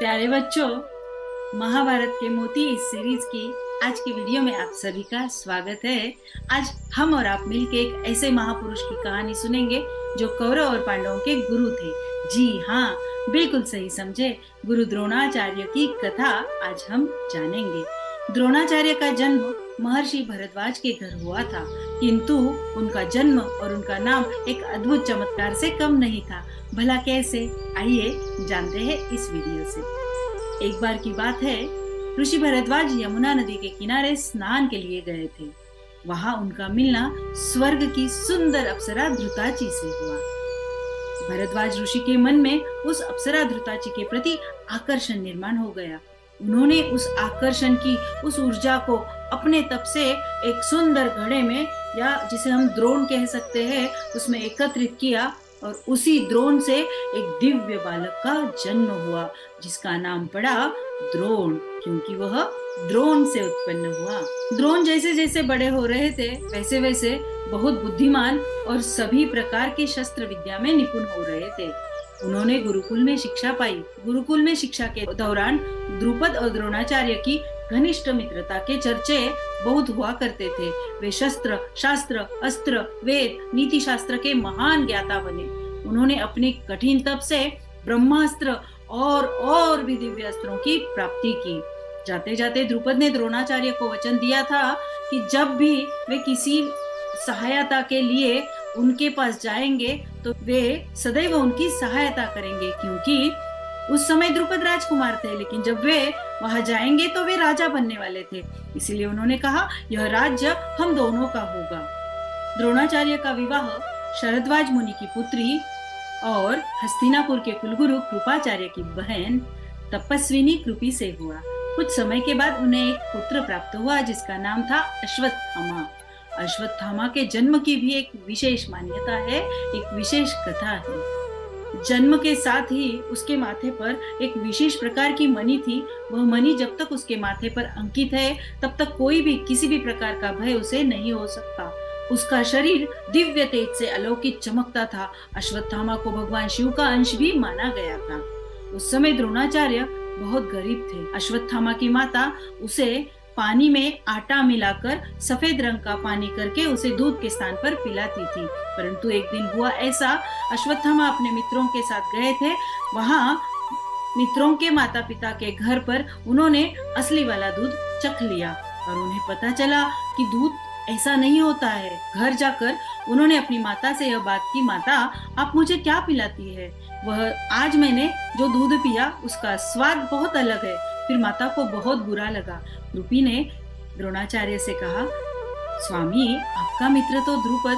प्यारे बच्चों, महाभारत के मोती इस सीरीज की आज की वीडियो में आप सभी का स्वागत है। आज हम और आप मिलके एक ऐसे महापुरुष की कहानी सुनेंगे जो कौरव और पांडवों के गुरु थे। जी हाँ, बिल्कुल सही समझे, गुरु द्रोणाचार्य की कथा आज हम जानेंगे। द्रोणाचार्य का जन्म महर्षि भरद्वाज के घर हुआ था, किंतु उनका जन्म और उनका नाम एक अद्भुत चमत्कार से कम नहीं था। भला कैसे, आइए जानते हैं इस वीडियो से। एक बार की बात है, ऋषि भरद्वाज यमुना नदी के किनारे स्नान के लिए गए थे। वहां उनका मिलना स्वर्ग की सुंदर अप्सरा धृताची से हुआ। भरद्वाज ऋषि के मन में उस अप्सरा धृताची के प्रति आकर्षण निर्माण हो गया। उन्होंने उस आकर्षण की उस ऊर्जा को अपने तप से एक सुंदर घड़े में, या जिसे हम द्रोण कह सकते हैं, उसमें एकत्रित किया और उसी द्रोण से एक दिव्य बालक का जन्म हुआ, जिसका नाम पड़ा द्रोण, क्योंकि वह द्रोण से उत्पन्न हुआ। द्रोण जैसे जैसे बड़े हो रहे थे, वैसे वैसे बहुत बुद्धिमान और सभी प्रकार की शस्त्र विद्या में निपुण हो रहे थे। उन्होंने गुरुकुल में शिक्षा पाई। गुरुकुल में शिक्षा के दौरान द्रुपद और द्रोणाचार्य की घनिष्ठ मित्रता के चर्चे बहुत हुआ करते थे। वे शस्त्र, शास्त्र, अस्त्र, वेद, नीति शास्त्र के महान ज्ञाता बने। उन्होंने अपने कठिन तप से ब्रह्मास्त्र और भी दिव्य अस्त्रों की प्राप्ति की। जाते जाते द्रुपद ने द्रोणाचार्य को वचन दिया था कि जब भी वे किसी सहायता के लिए उनके पास जाएंगे तो वे सदैव उनकी सहायता करेंगे, क्योंकि उस समय द्रुपद राजकुमार थे, लेकिन जब वे वहां जाएंगे तो वे राजा बनने वाले थे। इसीलिए उन्होंने कहा, यह राज्य हम दोनों का होगा। द्रोणाचार्य का विवाह शरद्वाज मुनि की पुत्री और हस्तिनापुर के कुलगुरु कृपाचार्य की बहन तपस्विनी कृपि से हुआ। कुछ समय के बाद उन्हें एक पुत्र प्राप्त हुआ, जिसका नाम था अश्वत्थामा। अश्वत्थामा के जन्म की भी एक विशेष मान्यता है, एक विशेष कथा है। जन्म के साथ ही उसके माथे पर एक विशेष प्रकार की मणि थी। वह मणि जब तक उसके माथे पर अंकित है, तब तक कोई भी किसी भी प्रकार का भय उसे नहीं हो सकता। उसका शरीर दिव्य तेज से अलौकिक चमकता था। अश्वत्थामा को भगवान शिव का अंश भी माना गया था। उस समय द्रोणाचार्य बहुत गरीब थे। अश्वत्थामा की माता उसे पानी में आटा मिलाकर सफेद रंग का पानी करके उसे दूध के स्थान पर पिलाती थी। परंतु एक दिन हुआ ऐसा, अश्वत्थामा अपने मित्रों के साथ गए थे। वहां मित्रों के माता पिता के घर पर उन्होंने असली वाला दूध चख लिया और उन्हें पता चला कि दूध ऐसा नहीं होता है। घर जाकर उन्होंने अपनी माता से यह बात की, माता आप मुझे क्या पिलाती है? वह आज मैंने जो दूध पिया उसका स्वाद बहुत अलग है। फिर माता को बहुत बुरा लगा। द्रुपी ने द्रोणाचार्य से कहा, स्वामी, आपका मित्र तो द्रुपद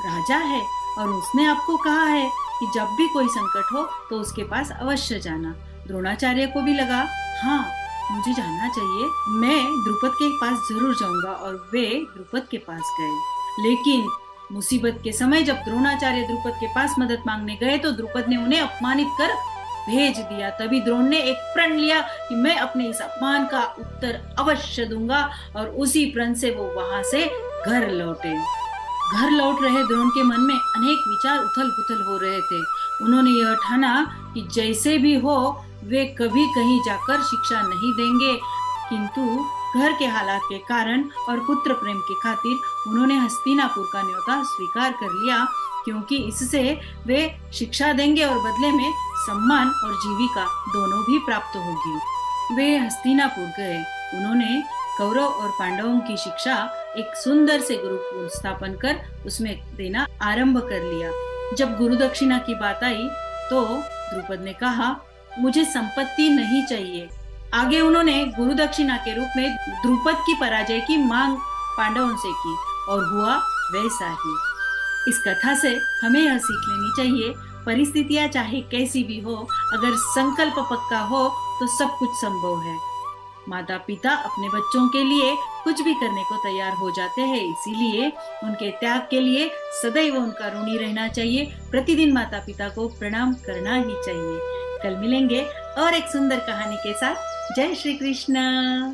राजा है और उसने आपको कहा है कि जब भी कोई संकट हो तो उसके पास अवश्य जाना। द्रोणाचार्य को भी लगा, हाँ, मुझे जाना चाहिए, मैं द्रुपद के पास जरूर जाऊंगा, और वे द्रुपद के पास गए। लेकिन मुसीबत के समय जब द्रोणाचार्य द्रुपद के पास मदद मांगने गए तो द्रुपद ने उन्हें अपमानित कर भेज दिया। तभी द्रोण ने एक प्रण लिया कि मैं अपने इस अपमान का उत्तर अवश्य दूंगा, और उसी प्रण से वो वहां से घर लौटे। घर लौट रहे द्रोण के मन में अनेक विचार उथल पुथल हो रहे थे। उन्होंने यह ठाना कि जैसे भी हो वे कभी कहीं जाकर शिक्षा नहीं देंगे, किंतु घर के हालात के कारण और पुत्र प्रेम के खातिर उन्होंने हस्तिनापुर का न्योता स्वीकार कर लिया, क्योंकि इससे वे शिक्षा देंगे और बदले में सम्मान और जीविका दोनों भी प्राप्त होगी। वे हस्तिनापुर गए। उन्होंने कौरव और पांडवों की शिक्षा एक सुंदर से गुरुकुल स्थापन कर उसमें देना आरंभ कर लिया। जब गुरु दक्षिणा की बात आई तो द्रुपद ने कहा, मुझे संपत्ति नहीं चाहिए। आगे उन्होंने गुरु दक्षिणा के रूप में द्रुपद की पराजय की मांग पांडवों से की, और हुआ वैसा ही। इस कथा से हमें यह सीख लेनी चाहिए, परिस्थितियां चाहे कैसी भी हो, अगर संकल्प पक्का हो तो सब कुछ संभव है। माता पिता अपने बच्चों के लिए कुछ भी करने को तैयार हो जाते हैं, इसीलिए उनके त्याग के लिए सदैव उनका ऋणी रहना चाहिए। प्रतिदिन माता पिता को प्रणाम करना ही चाहिए। कल मिलेंगे और एक सुंदर कहानी के साथ। जय श्री कृष्ण।